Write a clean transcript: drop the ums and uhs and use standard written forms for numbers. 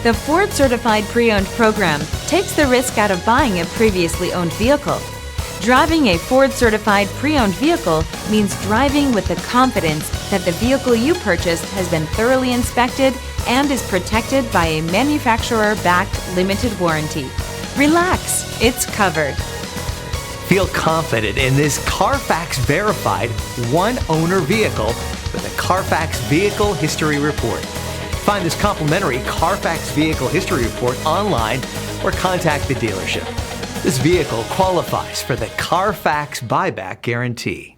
The Ford Certified Pre-Owned program takes the risk out of buying a previously owned vehicle. Driving a Ford Certified Pre-Owned vehicle means driving with the confidence that the vehicle you purchased has been thoroughly inspected and is protected by a manufacturer-backed limited warranty. Relax, it's covered. Feel confident in this Carfax verified one-owner vehicle with a Carfax Vehicle History Report. Find this complimentary Carfax Vehicle History Report online or contact the dealership. This vehicle qualifies for the Carfax Buyback Guarantee.